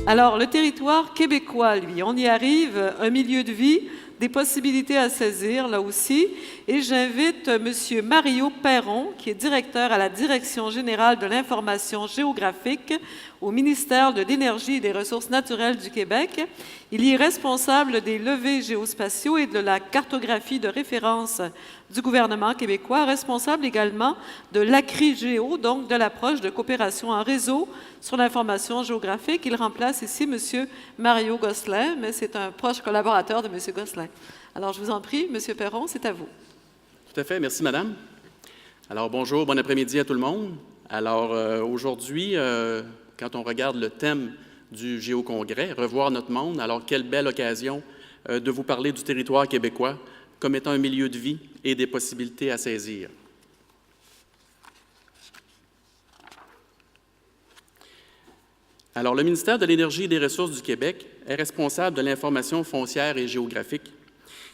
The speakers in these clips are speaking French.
Alors, le territoire québécois, lui, on y arrive, un milieu de vie, des possibilités à saisir, là aussi. Et j'invite M. Mario Perron, qui est directeur à la Direction générale de l'information géographique au ministère de l'Énergie et des Ressources naturelles du Québec. Il y est responsable des levées géospatiaux et de la cartographie de référence du gouvernement québécois, responsable également de l'ACRI-Géo, donc de l'approche de coopération en réseau sur l'information géographique. Il remplace ici M. Mario Gosselin, mais c'est un proche collaborateur de M. Gosselin. Alors, je vous en prie, M. Perron, c'est à vous. Tout à fait. Merci, Madame. Alors, bonjour, bon après-midi à tout le monde. Alors, aujourd'hui, quand on regarde le thème du Géocongrès, Revoir notre monde, alors quelle belle occasion de vous parler du territoire québécois comme étant un milieu de vie et des possibilités à saisir. Alors, le ministère de l'Énergie et des Ressources du Québec est responsable de l'information foncière et géographique.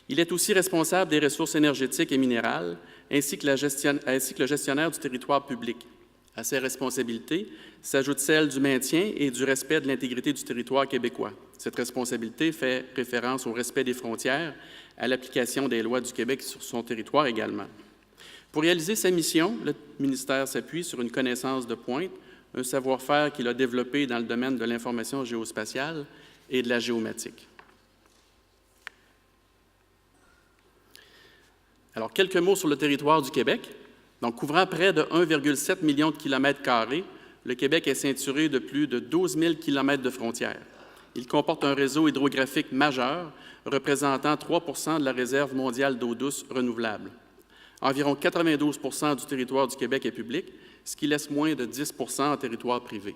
Il est aussi responsable des ressources énergétiques et minérales, ainsi que le gestionnaire du territoire public. À ces responsabilités s'ajoute celle du maintien et du respect de l'intégrité du territoire québécois. Cette responsabilité fait référence au respect des frontières, à l'application des lois du Québec sur son territoire également. Pour réaliser sa mission, le ministère s'appuie sur une connaissance de pointe, un savoir-faire qu'il a développé dans le domaine de l'information géospatiale et de la géomatique. Alors, quelques mots sur le territoire du Québec. Donc, couvrant près de 1,7 million de kilomètres carrés, le Québec est ceinturé de plus de 12 000 kilomètres de frontières. Il comporte un réseau hydrographique majeur, représentant 3 de la réserve mondiale d'eau douce renouvelable. Environ 92 du territoire du Québec est public, ce qui laisse moins de 10 en territoire privé.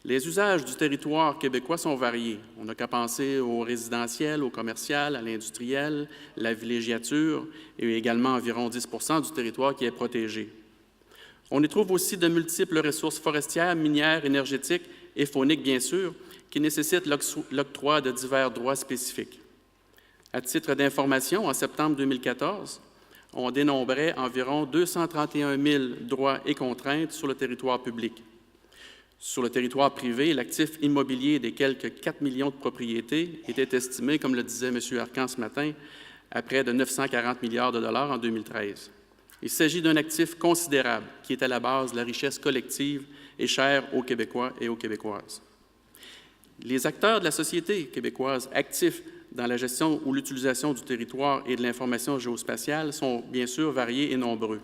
Les usages du territoire québécois sont variés. On n'a qu'à penser au résidentiel, au commercial, à l'industriel, la villégiature et également environ 10 du territoire qui est protégé. On y trouve aussi de multiples ressources forestières, minières, énergétiques et fauniques, bien sûr, qui nécessitent l'octroi de divers droits spécifiques. À titre d'information, en septembre 2014, on dénombrait environ 231 000 droits et contraintes sur le territoire public. Sur le territoire privé, l'actif immobilier des quelques 4 millions de propriétés était estimé, comme le disait M. Arcan ce matin, à près de 940 milliards de dollars en 2013. Il s'agit d'un actif considérable qui est à la base de la richesse collective et chère aux Québécois et aux Québécoises. Les acteurs de la société québécoise actifs dans la gestion ou l'utilisation du territoire et de l'information géospatiale sont bien sûr variés et nombreux.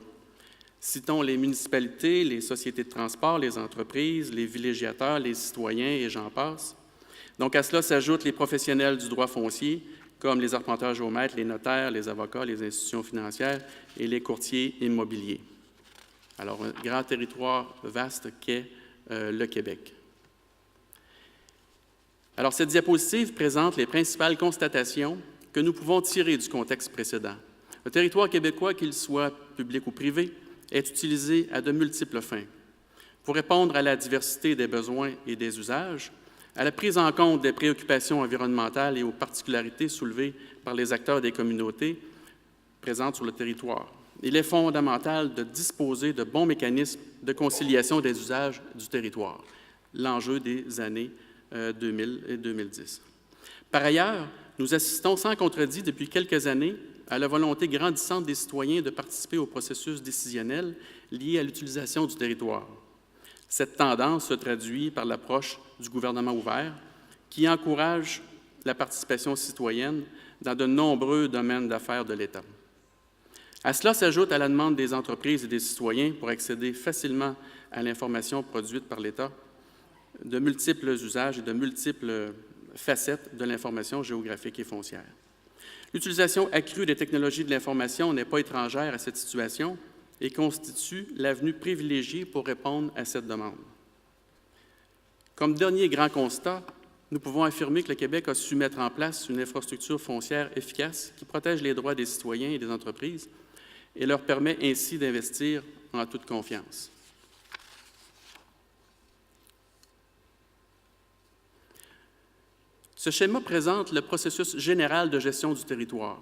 Citons les municipalités, les sociétés de transport, les entreprises, les villégiateurs, les citoyens et j'en passe. Donc à cela s'ajoutent les professionnels du droit foncier, comme les arpenteurs géomètres, les notaires, les avocats, les institutions financières et les courtiers immobiliers. Alors un grand territoire vaste qu'est le Québec. Alors, cette diapositive présente les principales constatations que nous pouvons tirer du contexte précédent. Le territoire québécois, qu'il soit public ou privé, est utilisé à de multiples fins. Pour répondre à la diversité des besoins et des usages, à la prise en compte des préoccupations environnementales et aux particularités soulevées par les acteurs des communautés présentes sur le territoire. Il est fondamental de disposer de bons mécanismes de conciliation des usages du territoire, l'enjeu des années 2000 et 2010. Par ailleurs, nous assistons sans contredit depuis quelques années à la volonté grandissante des citoyens de participer au processus décisionnel lié à l'utilisation du territoire. Cette tendance se traduit par l'approche du gouvernement ouvert qui encourage la participation citoyenne dans de nombreux domaines d'affaires de l'État. À cela s'ajoute à la demande des entreprises et des citoyens pour accéder facilement à l'information produite par l'État de multiples usages et de multiples facettes de l'information géographique et foncière. L'utilisation accrue des technologies de l'information n'est pas étrangère à cette situation et constitue l'avenue privilégiée pour répondre à cette demande. Comme dernier grand constat, nous pouvons affirmer que le Québec a su mettre en place une infrastructure foncière efficace qui protège les droits des citoyens et des entreprises et leur permet ainsi d'investir en toute confiance. Ce schéma présente le processus général de gestion du territoire.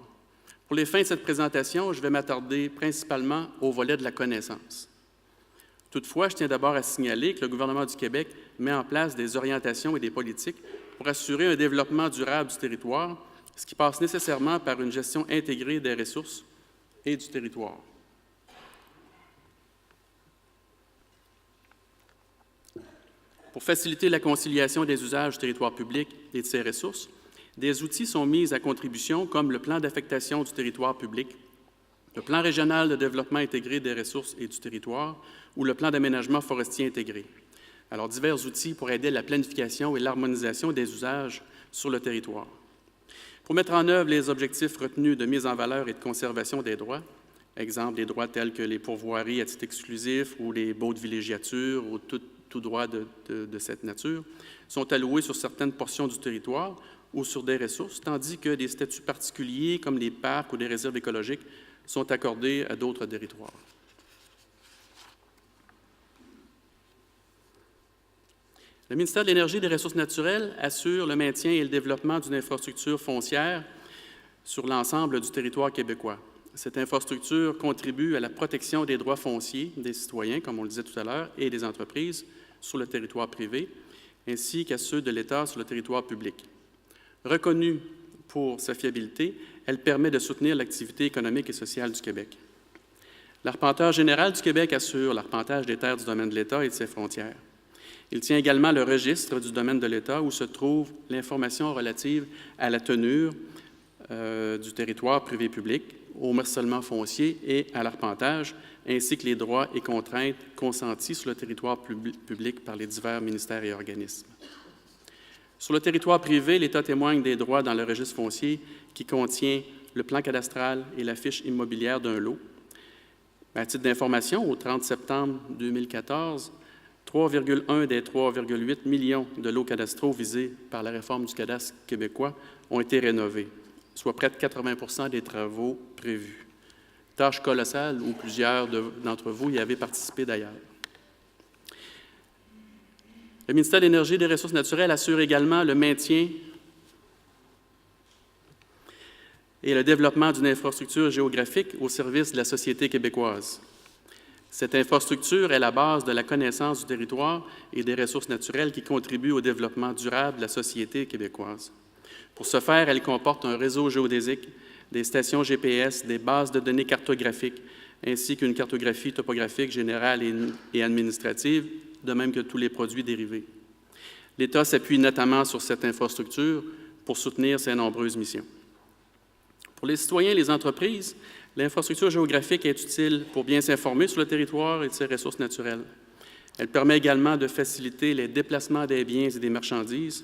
Pour les fins de cette présentation, je vais m'attarder principalement au volet de la connaissance. Toutefois, je tiens d'abord à signaler que le gouvernement du Québec met en place des orientations et des politiques pour assurer un développement durable du territoire, ce qui passe nécessairement par une gestion intégrée des ressources et du territoire. Pour faciliter la conciliation des usages du territoire public et de ses ressources, des outils sont mis à contribution comme le plan d'affectation du territoire public, le plan régional de développement intégré des ressources et du territoire ou le plan d'aménagement forestier intégré. Alors, divers outils pour aider à la planification et l'harmonisation des usages sur le territoire. Pour mettre en œuvre les objectifs retenus de mise en valeur et de conservation des droits, exemple des droits tels que les pourvoiries à titre exclusif ou les baux de villégiature ou tout droit de cette nature, sont alloués sur certaines portions du territoire ou sur des ressources, tandis que des statuts particuliers comme les parcs ou des réserves écologiques sont accordés à d'autres territoires. Le ministère de l'Énergie et des Ressources naturelles assure le maintien et le développement d'une infrastructure foncière sur l'ensemble du territoire québécois. Cette infrastructure contribue à la protection des droits fonciers des citoyens, comme on le disait tout à l'heure, et des entreprises sur le territoire privé, ainsi qu'à ceux de l'État sur le territoire public. Reconnue pour sa fiabilité, elle permet de soutenir l'activité économique et sociale du Québec. L'arpenteur général du Québec assure l'arpentage des terres du domaine de l'État et de ses frontières. Il tient également le registre du domaine de l'État où se trouve l'information relative à la tenure du territoire privé-public, au morcellement foncier et à l'arpentage, ainsi que les droits et contraintes consentis sur le territoire public par les divers ministères et organismes. Sur le territoire privé, l'État témoigne des droits dans le registre foncier qui contient le plan cadastral et la fiche immobilière d'un lot. À titre d'information, au 30 septembre 2014, 3,1 des 3,8 millions de lots cadastraux visés par la réforme du cadastre québécois ont été rénovés, soit près de 80 des travaux prévus. Tâche colossale où plusieurs d'entre vous y avez participé d'ailleurs. Le ministère de l'Énergie et des Ressources naturelles assure également le maintien et le développement d'une infrastructure géographique au service de la société québécoise. Cette infrastructure est la base de la connaissance du territoire et des ressources naturelles qui contribuent au développement durable de la société québécoise. Pour ce faire, elle comporte un réseau géodésique, des stations GPS, des bases de données cartographiques, ainsi qu'une cartographie topographique générale et administrative, de même que tous les produits dérivés. L'État s'appuie notamment sur cette infrastructure pour soutenir ses nombreuses missions. Pour les citoyens et les entreprises, l'infrastructure géographique est utile pour bien s'informer sur le territoire et de ses ressources naturelles. Elle permet également de faciliter les déplacements des biens et des marchandises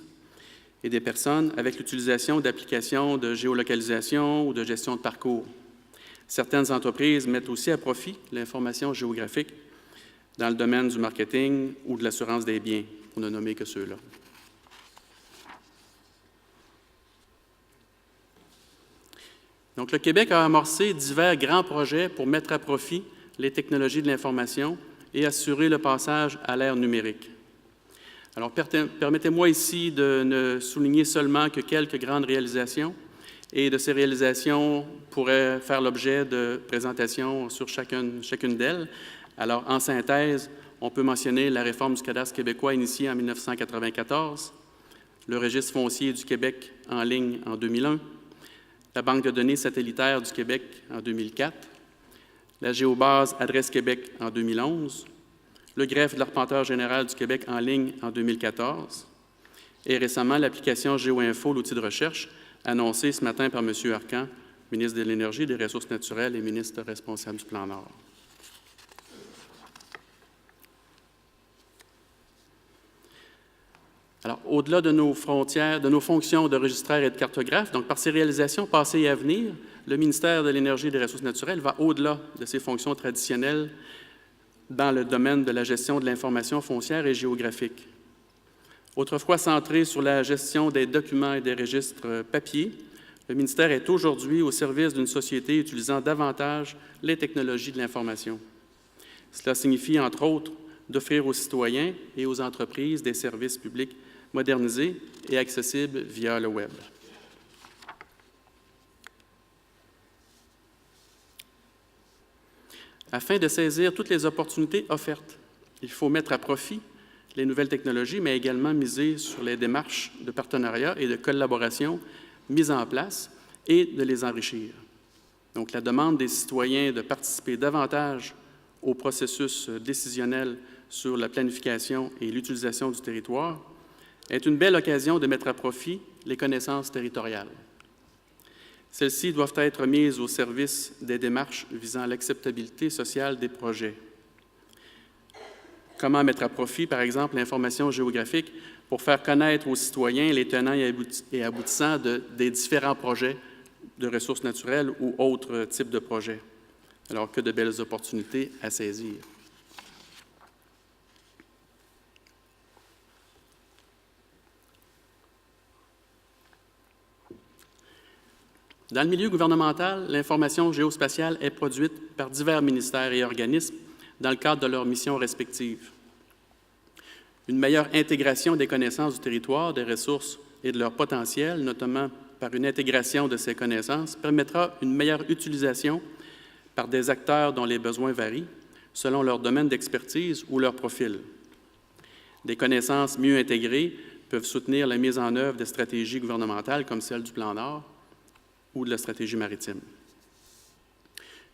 et des personnes avec l'utilisation d'applications de géolocalisation ou de gestion de parcours. Certaines entreprises mettent aussi à profit l'information géographique dans le domaine du marketing ou de l'assurance des biens, pour ne nommer que ceux-là. Donc, le Québec a amorcé divers grands projets pour mettre à profit les technologies de l'information et assurer le passage à l'ère numérique. Alors, permettez-moi ici de ne souligner seulement que quelques grandes réalisations, et de ces réalisations pourraient faire l'objet de présentations sur chacune d'elles. Alors, en synthèse, on peut mentionner la réforme du cadastre québécois initiée en 1994, le registre foncier du Québec en ligne en 2001, la Banque de données satellitaire du Québec en 2004, la géobase Adresse Québec en 2011, le greffe de l'arpenteur général du Québec en ligne en 2014 et récemment l'application GéoInfo, l'outil de recherche, annoncé ce matin par M. Arcan, ministre de l'Énergie et des Ressources naturelles et ministre responsable du Plan Nord. Alors, au-delà de nos frontières, de nos fonctions de registraire et de cartographe, donc par ces réalisations passées et à venir, le ministère de l'Énergie et des Ressources naturelles va au-delà de ses fonctions traditionnelles dans le domaine de la gestion de l'information foncière et géographique. Autrefois centré sur la gestion des documents et des registres papier, le ministère est aujourd'hui au service d'une société utilisant davantage les technologies de l'information. Cela signifie, entre autres, d'offrir aux citoyens et aux entreprises des services publics modernisés et accessibles via le Web. Afin de saisir toutes les opportunités offertes Il faut mettre à profit les nouvelles technologies, mais également miser sur les démarches de partenariat et de collaboration mises en place et de les enrichir. Donc, la demande des citoyens de participer davantage au processus décisionnel sur la planification et l'utilisation du territoire est une belle occasion de mettre à profit les connaissances territoriales. Celles-ci doivent être mises au service des démarches visant l'acceptabilité sociale des projets. Comment mettre à profit, par exemple, l'information géographique pour faire connaître aux citoyens les tenants et aboutissants des différents projets de ressources naturelles ou autres types de projets, alors que de belles opportunités à saisir. Dans le milieu gouvernemental, l'information géospatiale est produite par divers ministères et organismes dans le cadre de leurs missions respectives. Une meilleure intégration des connaissances du territoire, des ressources et de leur potentiel, notamment par une intégration de ces connaissances, permettra une meilleure utilisation par des acteurs dont les besoins varient selon leur domaine d'expertise ou leur profil. Des connaissances mieux intégrées peuvent soutenir la mise en œuvre de stratégies gouvernementales comme celle du Plan Nord ou de la stratégie maritime.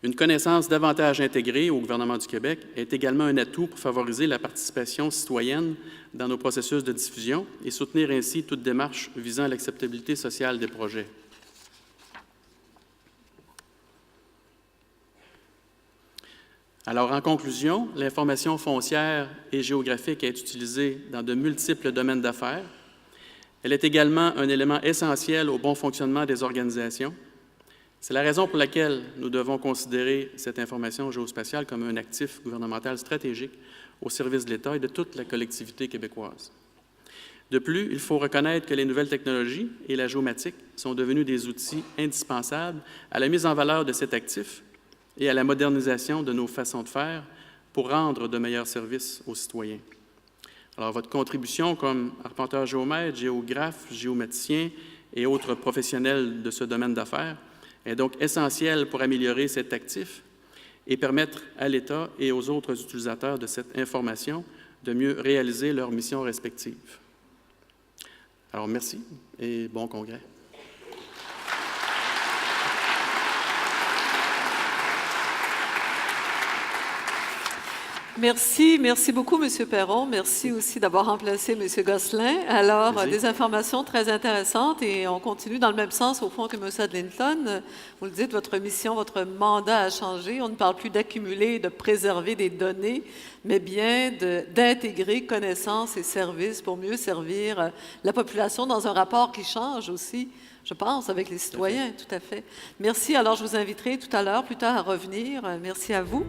Une connaissance davantage intégrée au gouvernement du Québec est également un atout pour favoriser la participation citoyenne dans nos processus de diffusion et soutenir ainsi toute démarche visant l'acceptabilité sociale des projets. Alors, en conclusion, l'information foncière et géographique est utilisée dans de multiples domaines d'affaires. Elle est également un élément essentiel au bon fonctionnement des organisations. C'est la raison pour laquelle nous devons considérer cette information géospatiale comme un actif gouvernemental stratégique au service de l'État et de toute la collectivité québécoise. De plus, il faut reconnaître que les nouvelles technologies et la géomatique sont devenus des outils indispensables à la mise en valeur de cet actif et à la modernisation de nos façons de faire pour rendre de meilleurs services aux citoyens. Alors, votre contribution comme arpenteur géomètre, géographe, géomaticien et autres professionnels de ce domaine d'affaires est donc essentielle pour améliorer cet actif et permettre à l'État et aux autres utilisateurs de cette information de mieux réaliser leurs missions respectives. Alors, merci et bon congrès. Merci beaucoup, M. Perron. Merci aussi d'avoir remplacé M. Gosselin. Alors, des informations très intéressantes et on continue dans le même sens, au fond, que M. Adlington. Vous le dites, votre mission, votre mandat a changé. On ne parle plus d'accumuler et de préserver des données, mais bien d'intégrer connaissances et services pour mieux servir la population dans un rapport qui change aussi, je pense, avec les citoyens. Tout à fait. Merci. Alors, je vous inviterai tout à l'heure, plus tard, à revenir. Merci à vous.